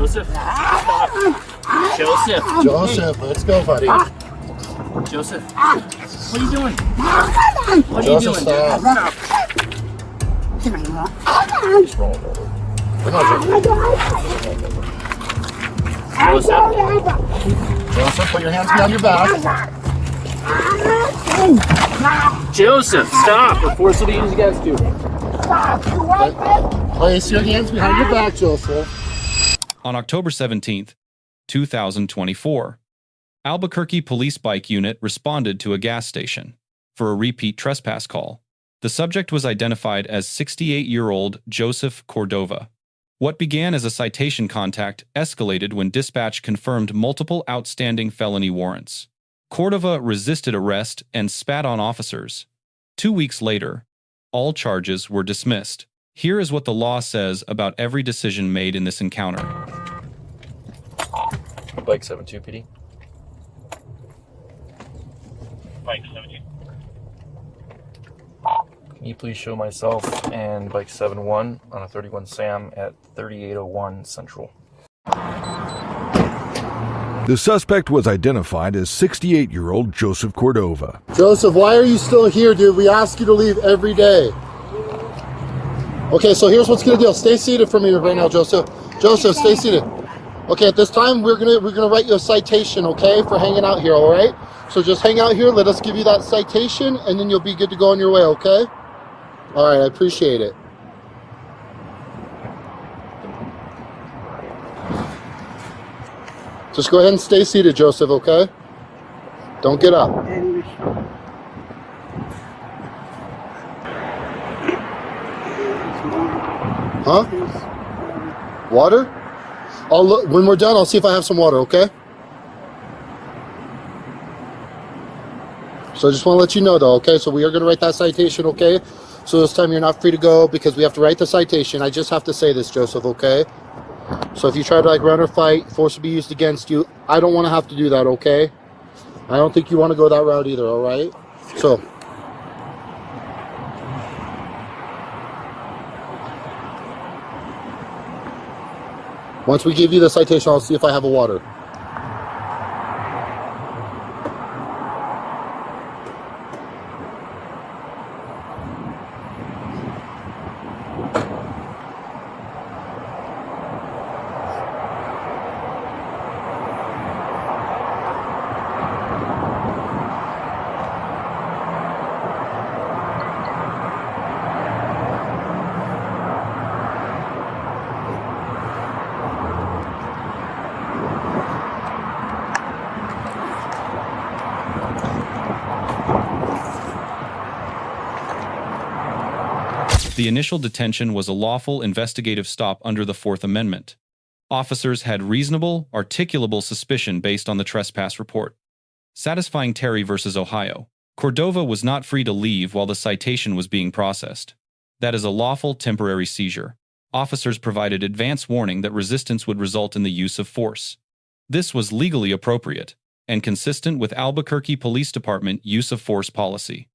Joseph, stop. Joseph. Joseph, let's go, buddy. Joseph, what are you doing? What are you doing? Stop. Just roll over. Come on, Joseph. Joseph, put your hands behind your back. Joseph, stop before somebody uses against you. Place your hands behind your back, Joseph. On October 17th, 2024, Albuquerque Police Bike Unit responded to a gas station for a repeat trespass call. The subject was identified as 68-year-old Joseph Cordova. What began as a citation contact escalated when dispatch confirmed multiple outstanding felony warrants. Cordova resisted arrest and spat on officers. 2 weeks later, all charges were dismissed. Here is what the law says about every decision made in this encounter. Bike 72 PD. Bike 72. Can you please show myself and bike 71 on a 31 Sam at 3801 Central? The suspect was identified as 68-year-old Joseph Cordova. Joseph, why are you still here, dude? We ask you to leave every day. Okay, so here's what's gonna deal. Stay seated for me right now, Joseph. Joseph, stay seated. Okay, at this time we're gonna write you a citation, okay, for hanging out here, all right? So just hang out here. Let us give you that citation, and then you'll be good to go on your way, okay? All right, I appreciate it. Just go ahead and stay seated, Joseph, okay? Don't get up. Huh? Water? I'll look, when we're done, I'll see if I have some water, okay? So I just want to let you know, though, okay? So we are going to write that citation, okay? So this time you're not free to go because we have to write the citation. I just have to say this, Joseph, okay? So if you try to like run or fight, force to be used against you, I don't want to have to do that, okay? I don't think you want to go that route either, all right? So. Once we give you the citation, I'll see if I have a water. The initial detention was a lawful investigative stop under the Fourth Amendment. Officers had reasonable, articulable suspicion based on the trespass report. Satisfying Terry v. Ohio, Cordova was not free to leave while the citation was being processed. That is a lawful temporary seizure. Officers provided advance warning that resistance would result in the use of force. This was legally appropriate and consistent with Albuquerque Police Department use of force policy.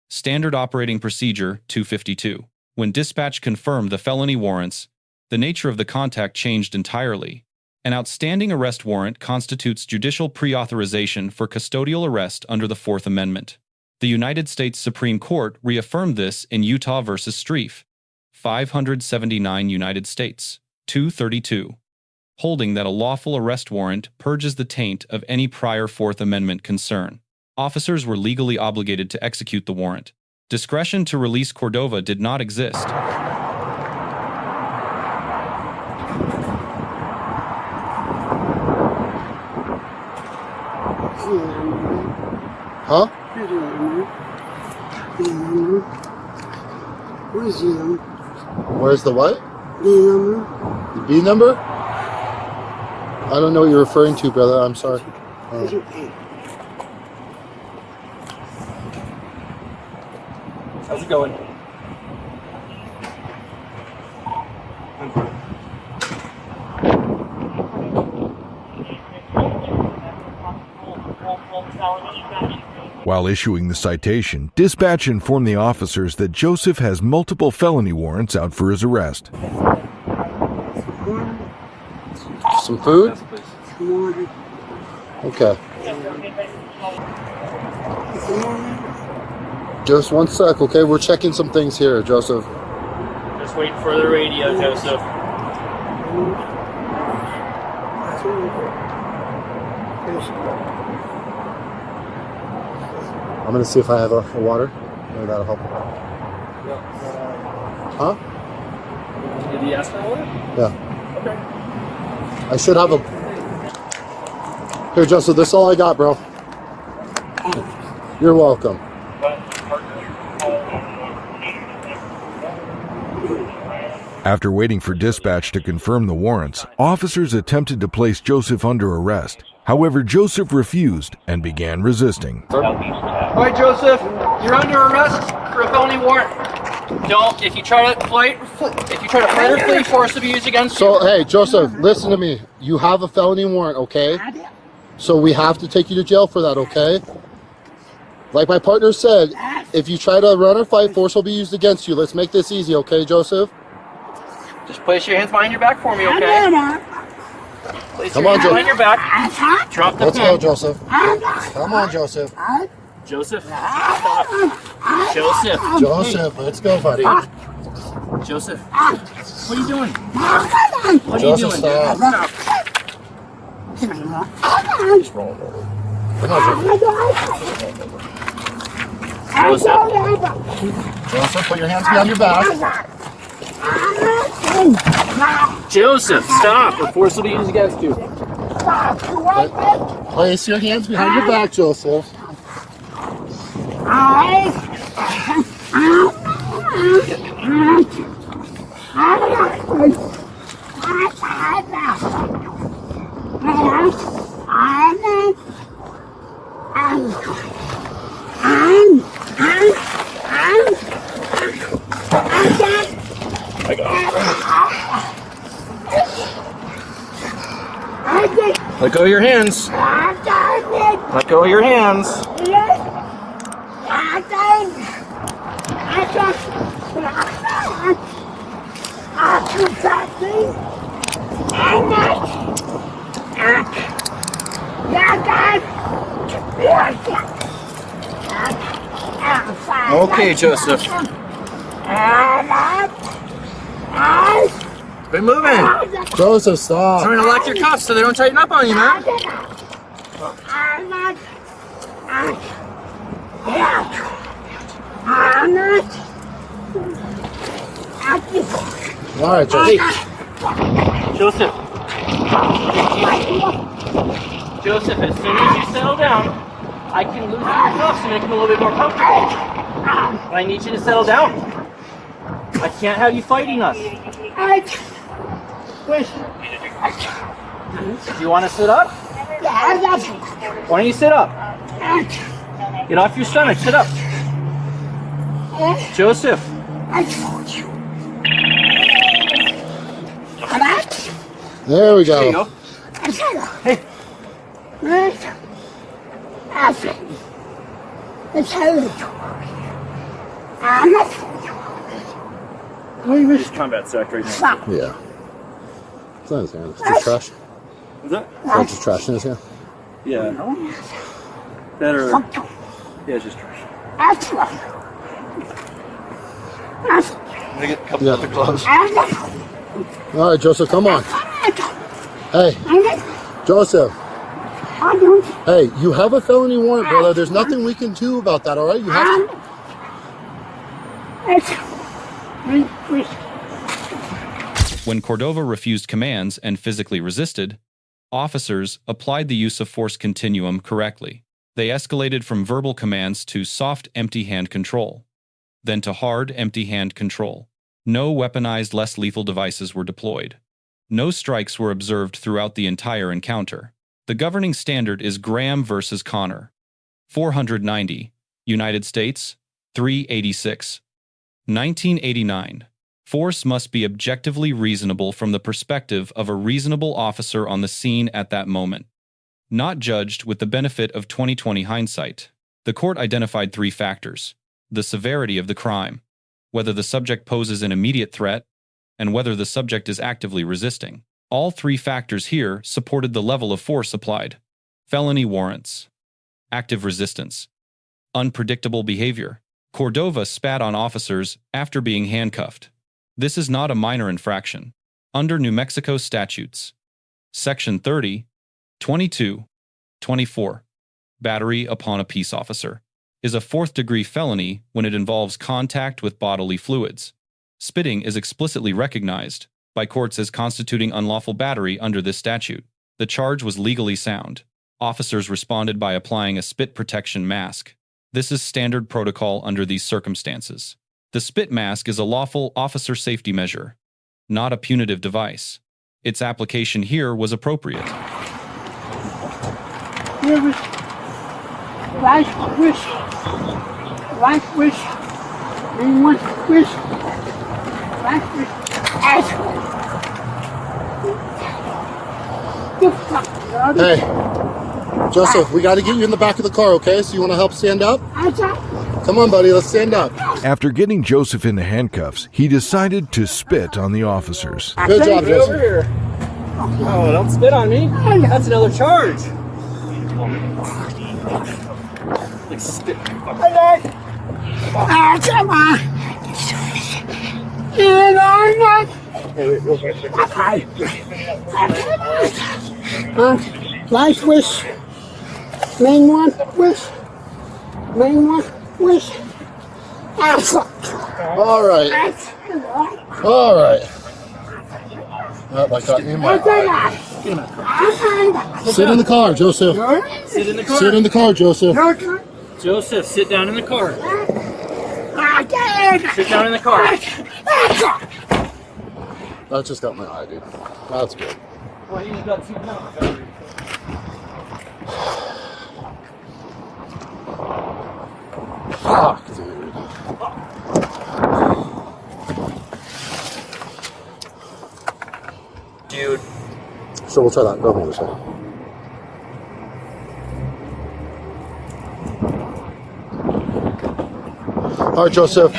Standard Operating Procedure 252. When dispatch confirmed the felony warrants, the nature of the contact changed entirely. An outstanding arrest warrant constitutes judicial pre-authorization for custodial arrest under the Fourth Amendment. The United States Supreme Court reaffirmed this in Utah v. Strieff, 579 United States, 232, holding that a lawful arrest warrant purges the taint of any prior Fourth Amendment concern. Officers were legally obligated to execute the warrant. Discretion to release Cordova did not exist. Huh? Where's the what? The B number? I don't know what you're referring to, brother. I'm sorry. How's it going? While issuing the citation, dispatch informed the officers that Joseph has multiple felony warrants out for his arrest. Some food? Yes, please. Okay. Just one sec, okay? We're checking some things here, Joseph. Just waiting for the radio, Joseph. I'm gonna see if I have a water. Maybe that'll help. Huh? Did he ask for water? Yeah. Okay. I should have a... Here, Joseph, this is all I got, bro. You're welcome. After waiting for dispatch to confirm the warrants, officers attempted to place Joseph under arrest. However, Joseph refused and began resisting. All right, Joseph, you're under arrest for a felony warrant. If you try to fight or flee, force will be used against you. So, hey, Joseph, listen to me. You have a felony warrant, okay? So we have to take you to jail for that, okay? Like my partner said, if you try to run or fight, force will be used against you. Let's make this easy, okay, Joseph? Just place your hands behind your back for me, okay? Come on, Joseph. Behind your back. Drop the Let's pen. go, Joseph. Come on, Joseph. Joseph, stop. Joseph. Joseph, let's go, buddy. Joseph, what are you doing? What are you Joseph, doing? stop. Just roll it over. Come on, Joseph. Joseph, put your hands behind your back. Joseph, stop. The force will be used against you. Place your hands behind your back, Joseph. Let go of your hands. Let go of your hands. Okay, Joseph. Quit moving. Joseph, stop. Trying to lock your cuffs so they don't tighten up on you, man. All right, Joseph. Joseph. Joseph, as soon as you settle down, I can loosen your cuffs and make them a little bit more comfortable. But I need you to settle down. I can't have you fighting us. Do you want to sit up? Why don't you sit up? Get off your stomach. Sit up. Joseph. There we There you go. go. Hey. This combat sack right now. Yeah. It's not his hand. It's just trash. Is that? Is that just trash in his hand? Yeah. Better. Yeah, it's just trash. I'm gonna get a couple of the gloves. All right, Joseph, come on. Hey, Joseph. Hey, you have a felony warrant, brother. There's nothing we can do about that, all right? You have to... When Cordova refused commands and physically resisted, officers applied the use of force continuum correctly. They escalated from verbal commands to soft, empty hand control, then to hard, empty hand control. No weaponized, less lethal devices were deployed. No strikes were observed throughout the entire encounter. The governing standard is Graham versus Connor, 490, United States, 386. 1989. Force must be objectively reasonable from the perspective of a reasonable officer on the scene at that moment, not judged with the benefit of 20/20 hindsight. The court identified 3 factors: the severity of the crime, whether the subject poses an immediate threat, and whether the subject is actively resisting. All three factors here supported the level of force applied. Felony warrants. Active resistance. Unpredictable behavior. Cordova spat on officers after being handcuffed. This is not a minor infraction. Under New Mexico statutes. Section 30, 22, 24. Battery upon a peace officer is a fourth-degree felony when it involves contact with bodily fluids. Spitting is explicitly recognized by courts as constituting unlawful battery under this statute. The charge was legally sound. Officers responded by applying a spit protection mask. This is standard protocol under these circumstances. The spit mask is a lawful officer safety measure, not a punitive device. Its application here was appropriate. Here was right wish, and one wish, right wish, Hey, Joseph, we got to get you in the back of the car, okay? So you want to help stand up? Come on, buddy, let's stand up. After getting Joseph into handcuffs, he decided to spit on the officers. Good job, Get over Joseph. here. Oh, don't spit on me. That's another charge. Like spit. Come on. Life wish, main one wish, All right. All right. I got you in my eye. Sit in the car, Joseph. Sit in the car. Sit in the car, Joseph. Joseph, sit down in the car. Sit down in the car. That just got my eye, dude. That's good. Well, he's got 2 pounds. Fuck, dude. Dude. So we'll try that. Go on this way. All right, Joseph.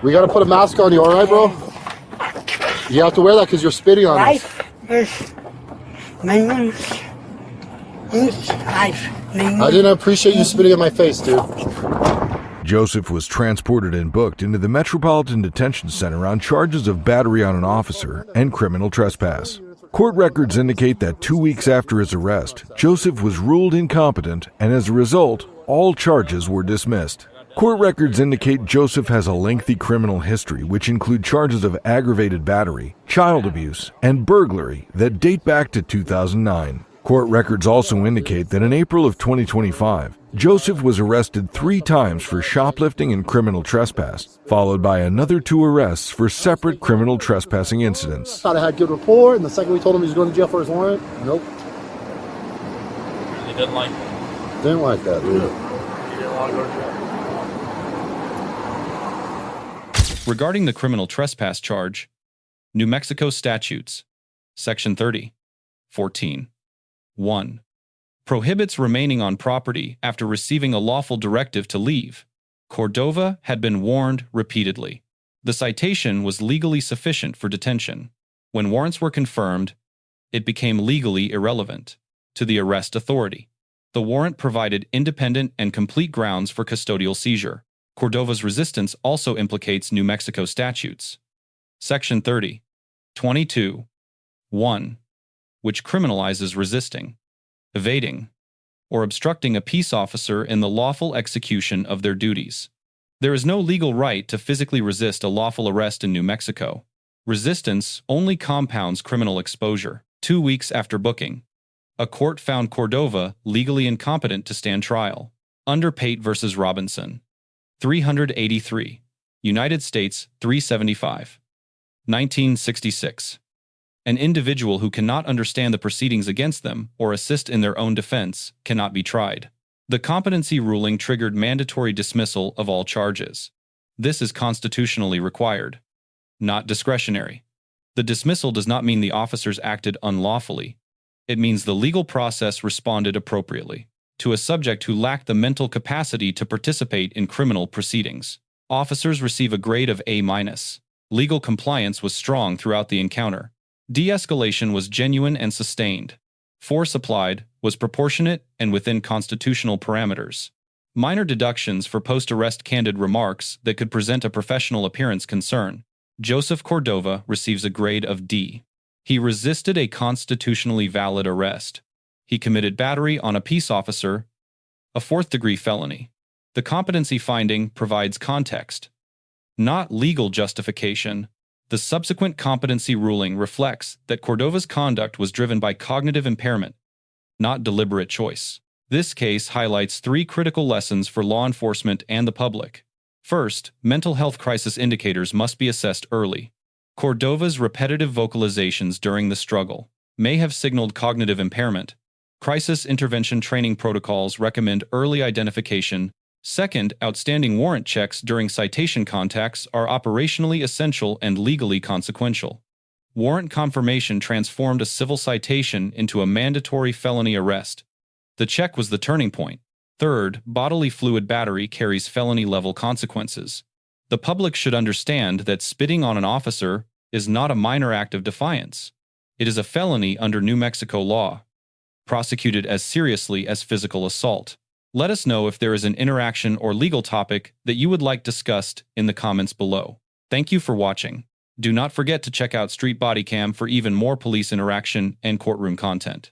We got to put a mask on you, all right, bro? You have to wear that because you're spitting on us. life wish, main one wish, life, main I one. didn't appreciate you spitting in my face, dude. Joseph was transported and booked into the Metropolitan Detention Center on charges of battery on an officer and criminal trespass. Court records indicate that 2 weeks after his arrest, Joseph was ruled incompetent, and as a result, all charges were dismissed. Court records indicate Joseph has a lengthy criminal history, which include charges of aggravated battery, child abuse, and burglary that date back to 2009. Court records also indicate that in April of 2025, Joseph was arrested 3 times for shoplifting and criminal trespass, followed by another 2 arrests for separate criminal trespassing incidents. Thought I had good rapport, and the second we told him he was going to jail for his warrant, nope. He didn't like it. Didn't like that, dude. He didn't want to go to jail. Regarding the criminal trespass charge, New Mexico statutes, Section 30, 14, 1, prohibits remaining on property after receiving a lawful directive to leave. Cordova had been warned repeatedly. The citation was legally sufficient for detention. When warrants were confirmed, it became legally irrelevant to the arrest authority. The warrant provided independent and complete grounds for custodial seizure. Cordova's resistance also implicates New Mexico statutes. Section 30, 22, 1, which criminalizes resisting, evading, or obstructing a peace officer in the lawful execution of their duties. There is no legal right to physically resist a lawful arrest in New Mexico. Resistance only compounds criminal exposure. 2 weeks after booking, a court found Cordova legally incompetent to stand trial. Under Pate v. Robinson, 383, United States 375, 1966. An individual who cannot understand the proceedings against them or assist in their own defense cannot be tried. The competency ruling triggered mandatory dismissal of all charges. This is constitutionally required, not discretionary. The dismissal does not mean the officers acted unlawfully. It means the legal process responded appropriately to a subject who lacked the mental capacity to participate in criminal proceedings. Officers receive a grade of A-. Legal compliance was strong throughout the encounter. De-escalation was genuine and sustained. Force applied was proportionate and within constitutional parameters. Minor deductions for post-arrest candid remarks that could present a professional appearance concern. Joseph Cordova receives a grade of D. He resisted a constitutionally valid arrest. He committed battery on a peace officer, a fourth-degree felony. The competency finding provides context, not legal justification. The subsequent competency ruling reflects that Cordova's conduct was driven by cognitive impairment, not deliberate choice. This case highlights three critical lessons for law enforcement and the public. First, mental health crisis indicators must be assessed early. Cordova's repetitive vocalizations during the struggle may have signaled cognitive impairment. Crisis intervention training protocols recommend early identification. Second, outstanding warrant checks during citation contacts are operationally essential and legally consequential. Warrant confirmation transformed a civil citation into a mandatory felony arrest. The check was the turning point. Third, bodily fluid battery carries felony-level consequences. The public should understand that spitting on an officer is not a minor act of defiance. It is a felony under New Mexico law, prosecuted as seriously as physical assault. Let us know if there is an interaction or legal topic that you would like discussed in the comments below. Thank you for watching. Do not forget to check out Street Bodycam for even more police interaction and courtroom content.